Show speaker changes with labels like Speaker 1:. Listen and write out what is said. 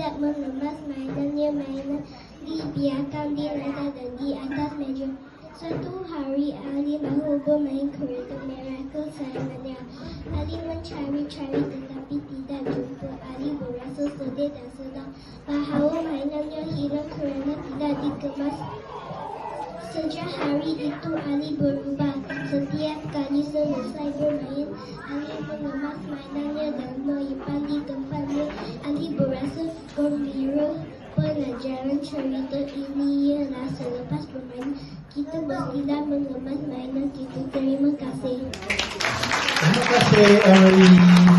Speaker 1: tidak mengemas mainannya, mainan dibiarkan di lantai dan di atas meja. Suatu hari Ali mahu bermain kereta merah kesayangannya. Ali mencari-cari tetapi tidak jumpa. Ali berasa sedih dan sedang bahawa mainannya hilang kerana tidak dikemas. Sejak hari itu Ali berubah. Setiap kali selesai bermain, Ali mengemas mainannya dan menyimpan di tempatnya. Ali berasa gembira. Pelajaran cerita ini ialah selepas bermain, kita mestilah mengemas mainan kita. Terima kasih.
Speaker 2: Terima kasih, Emily.